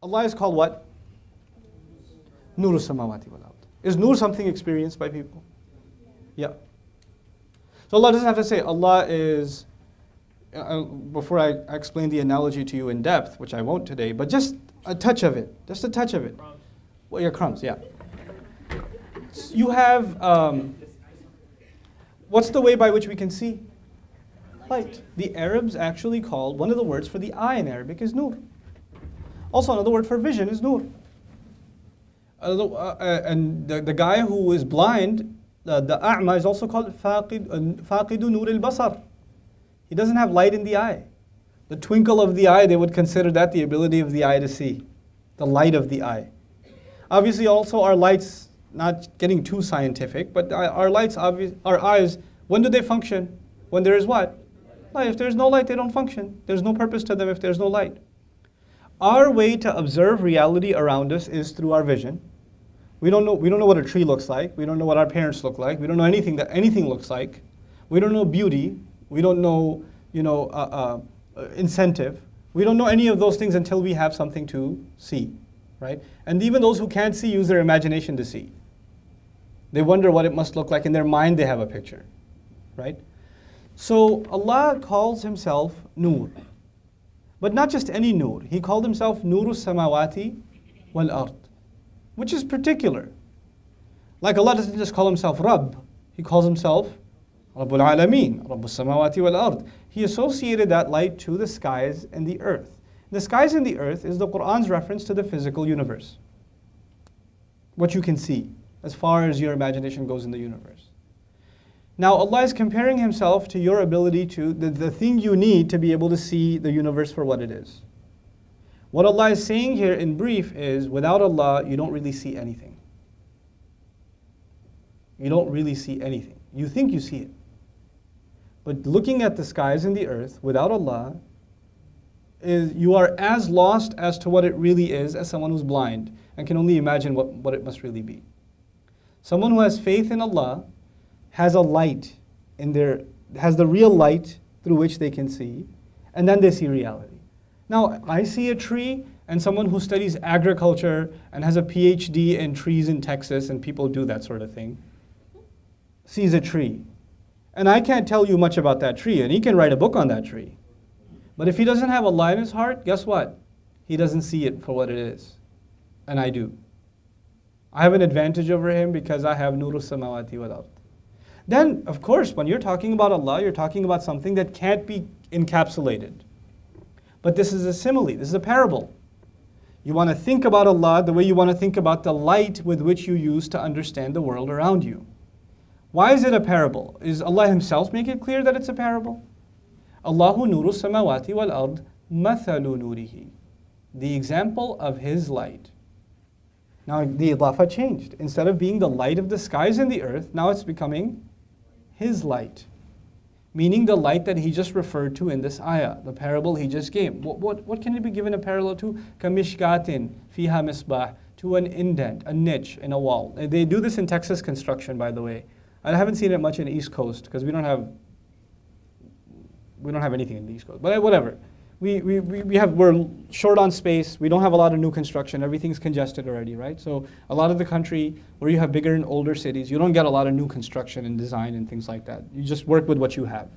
Allah is called what? Nur samawati wal ard. Is nur something experienced by people? Yeah. So Allah doesn't have to say Allah is, before I explain the analogy to you in depth, which I won't today, but just a touch of it. Just a touch of it. Crumbs. Well, yeah, crumbs, yeah. You have, what's the way by which we can see? Light. The Arabs actually called, one of the words for the eye in Arabic is nur. Also another word for vision is nur. And the guy who is blind, the a'ma, is also called faqidu nur al-basar. He doesn't have light in the eye. The twinkle of the eye, they would consider that the ability of the eye to see. The light of the eye. Obviously also our lights, not getting too scientific, but our lights, our eyes, when do they function? When there is what? Light. If there's no light, they don't function. There's no purpose to them if there's no light. Our way to observe reality around us is through our vision. We don't know what a tree looks like. We don't know what our parents look like. We don't know anything that anything looks like. We don't know beauty. We don't know, incentive. We don't know any of those things until we have something to see, right? And even those who can't see use their imagination to see. They wonder what it must look like. In their mind, they have a picture, right? So Allah calls Himself Nur. But not just any Nur. He called Himself Nurus Samawati wal Ard, which is particular. Like Allah doesn't just call Himself Rabb. He calls Himself Rabbul Alameen, Rabbus Samawati wal Ard. He associated that light to the skies and the earth. The skies and the earth is the Qur'an's reference to the physical universe. What you can see, as far as your imagination goes in the universe. Now Allah is comparing Himself to your ability to, the thing you need to be able to see the universe for what it is. What Allah is saying here in brief is, without Allah, you don't really see anything. You don't really see anything. You think you see it. But looking at the skies and the earth, without Allah, you are as lost as to what it really is as someone who's blind and can only imagine what it must really be. Someone who has faith in Allah has a light has the real light through which they can see, and then they see reality. Now, I see a tree, and someone who studies agriculture and has a PhD in trees in Texas, and people do that sort of thing, sees a tree. And I can't tell you much about that tree, and he can write a book on that tree. But if he doesn't have Allah in his heart, guess what? He doesn't see it for what it is. And I do. I have an advantage over him because I have Nurus Samawati wal Ard. Then, of course, when you're talking about Allah, you're talking about something that can't be encapsulated. But this is a simile, this is a parable. You want to think about Allah the way you want to think about the light with which you use to understand the world around you. Why is it a parable? Is Allah Himself make it clear that it's a parable? Allahu nuru samawati wal ard mathalu nurihi. The example of His light. Now the idafa changed. Instead of being the light of the skies and the earth, now it's becoming His light. Meaning the light that He just referred to in this ayah, the parable He just gave. What can it be given a parallel to? Kamishkatin fiha misbah, to an indent, a niche in a wall. They do this in Texas construction, by the way. I haven't seen it much in the East Coast because we don't have anything in the East Coast. But whatever. We're short on space. We don't have a lot of new construction. Everything's congested already, right? So a lot of the country where you have bigger and older cities, you don't get a lot of new construction and design and things like that. You just work with what you have.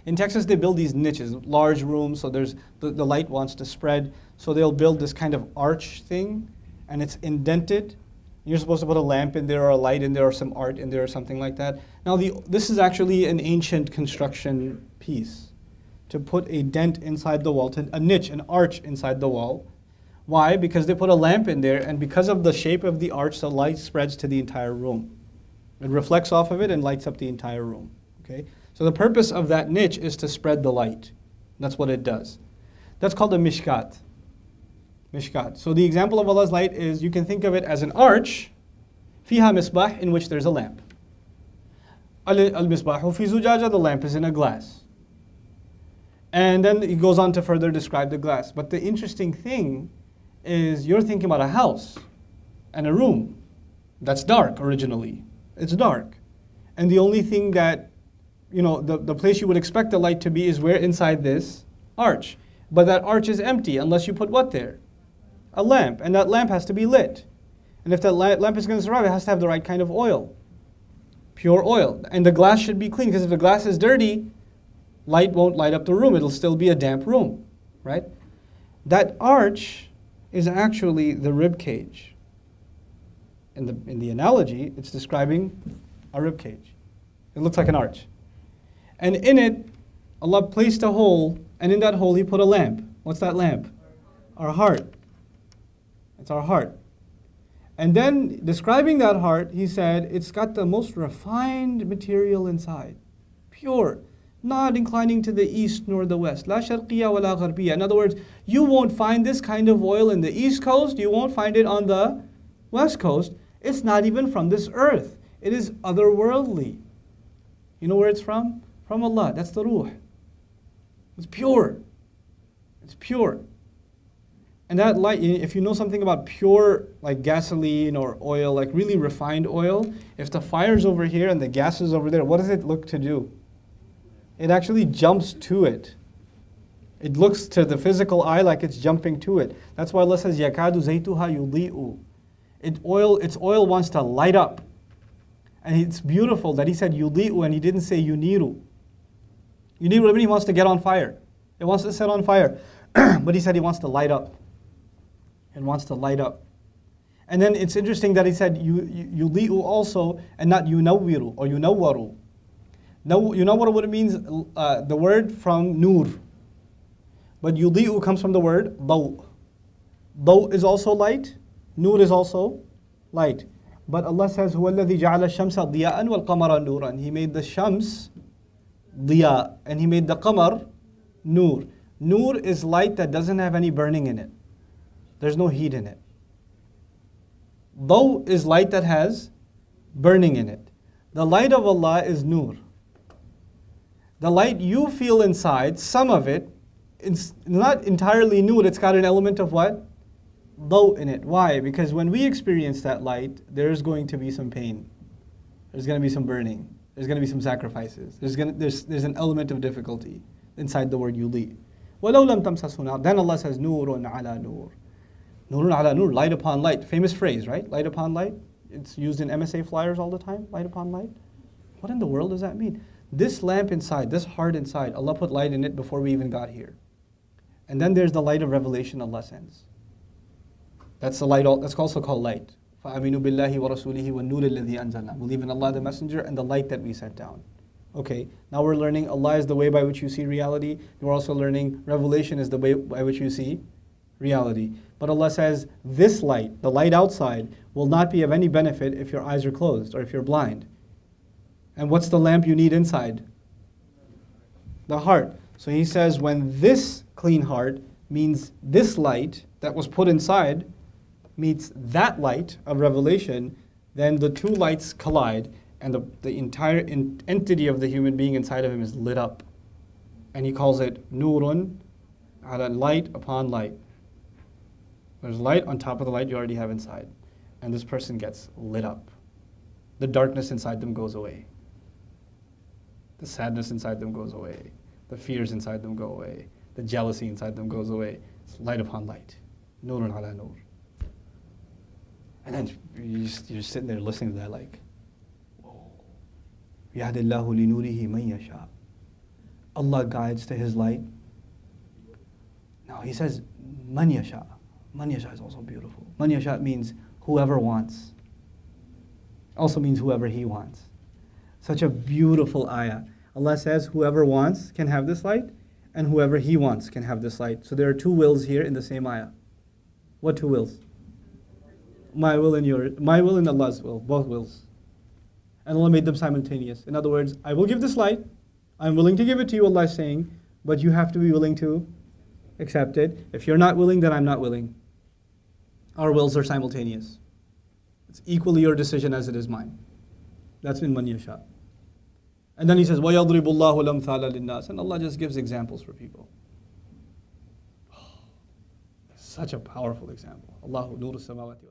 In Texas, they build these niches, large rooms, so there's the light wants to spread. So they'll build this kind of arch thing, and it's indented. You're supposed to put a lamp in there or a light in there or some art in there or something like that. Now, this is actually an ancient construction piece. To put a dent inside the wall, a niche, an arch inside the wall. Why? Because they put a lamp in there, and because of the shape of the arch, the light spreads to the entire room. It reflects off of it and lights up the entire room. Okay? So the purpose of that niche is to spread the light. That's what it does. That's called a mishkat. Mishkat. So the example of Allah's light is, you can think of it as an arch, fiha misbah, in which there's a lamp. Al-misbahu fi zujaja, the lamp is in a glass. And then he goes on to further describe the glass. But the interesting thing is, you're thinking about a house and a room that's dark originally. It's dark. And the only thing that, the place you would expect the light to be is where? Inside this arch. But that arch is empty unless you put what there? A lamp, and that lamp has to be lit. And if that lamp is going to survive, it has to have the right kind of oil. Pure oil. And the glass should be clean, because if the glass is dirty, light won't light up the room. It'll still be a damp room, right? That arch is actually the rib cage. In the analogy, it's describing a rib cage. It looks like an arch. And in it, Allah placed a hole, and in that hole He put a lamp. What's that lamp? Our heart. It's our heart. And then, describing that heart, He said, it's got the most refined material inside. Pure. Not inclining to the east nor the west. La sharqiyya wa la gharbiyya. In other words, you won't find this kind of oil in the east coast. You won't find it on the west coast. It's not even from this earth. It is otherworldly. You know where it's from? From Allah. That's the ruh. It's pure. It's pure. And that light, if you know something about pure, like gasoline or oil, like really refined oil, if the fire's over here and the gas is over there, what does it look to do? It actually jumps to it. It looks to the physical eye like it's jumping to it. That's why Allah says, يَكَادُ زَيْتُهَا يُضِيءُ. Its oil wants to light up. And it's beautiful that He said yudi'u and He didn't say yuniru. Yuniru, He wants to get on fire. It wants to set on fire. But He said He wants to light up. It wants to light up. And then it's interesting that He said yudi'u also and not yunawwiru or yunawwaru. Now, you know what it means? The word from nur. But yudi'u comes from the word daw. Daw is also light. Nur is also light. But Allah says, هُوَ الَّذِي جَعَلَ الشَّمْسَ ضِيَاءً وَالْقَمَرَ نُورًا. He made the shams diya, and He made the qamar nur. Nur is light that doesn't have any burning in it. There's no heat in it. Daw is light that has burning in it. The light of Allah is nur. The light you feel inside, some of it, it's not entirely nur, it's got an element of what? Daw in it. Why? Because when we experience that light, there's going to be some pain. There's going to be some burning. There's going to be some sacrifices. There's an element of difficulty inside the word yuli. وَلَوْ لَمْ تَمْسَسْهُ نَارٌ. Then Allah says, نُورٌ عَلَى نُور. Nurun ala nur, light upon light. Famous phrase, right? Light upon light. It's used in MSA flyers all the time, light upon light. What in the world does that mean? This lamp inside, this heart inside, Allah put light in it before we even got here. And then there's the light of revelation Allah sends. That's the light, that's also called light. فَآمِنُوا بِاللَّهِ وَرَسُولِهِ وَالنُّورِ الَّذِي أَنزَلْنَا. Believe in Allah the Messenger and the light that we sent down. Okay, now we're learning Allah is the way by which you see reality. We're also learning revelation is the way by which you see reality. But Allah says, this light, the light outside, will not be of any benefit if your eyes are closed or if you're blind. And what's the lamp you need inside? The heart. So He says, when this clean heart means this light that was put inside meets that light of revelation, then the two lights collide and the entire entity of the human being inside of him is lit up. And He calls it nurun, ala light upon light. There's light on top of the light you already have inside. And this person gets lit up. The darkness inside them goes away. The sadness inside them goes away. The fears inside them go away. The jealousy inside them goes away. It's light upon light. Nurun ala nur. And then you're sitting there listening to that like, whoa. يَهْدِ اللَّهُ لِنُورِهِ مَنْ يَشَاءُ. Allah guides to His light. Now He says, مَنْ يَشَاءُ. Man yasha is also beautiful. Man yasha means whoever wants. Also means whoever He wants. Such a beautiful ayah. Allah says whoever wants can have this light, and whoever He wants can have this light. So there are two wills here in the same ayah. What two wills? My will and yours. My will and Allah's will. Both wills. And Allah made them simultaneous. In other words, I will give this light. I'm willing to give it to you, Allah is saying, but you have to be willing to accept it. If you're not willing, then I'm not willing. Our wills are simultaneous. It's equally your decision as it is mine. That's in man yasha. And then He says, وَيَضْرِبُ اللَّهُ الْأَمْثَالَ لِلنَّاسِ. And Allah just gives examples for people. Such a powerful example. Allahu nuru samawati.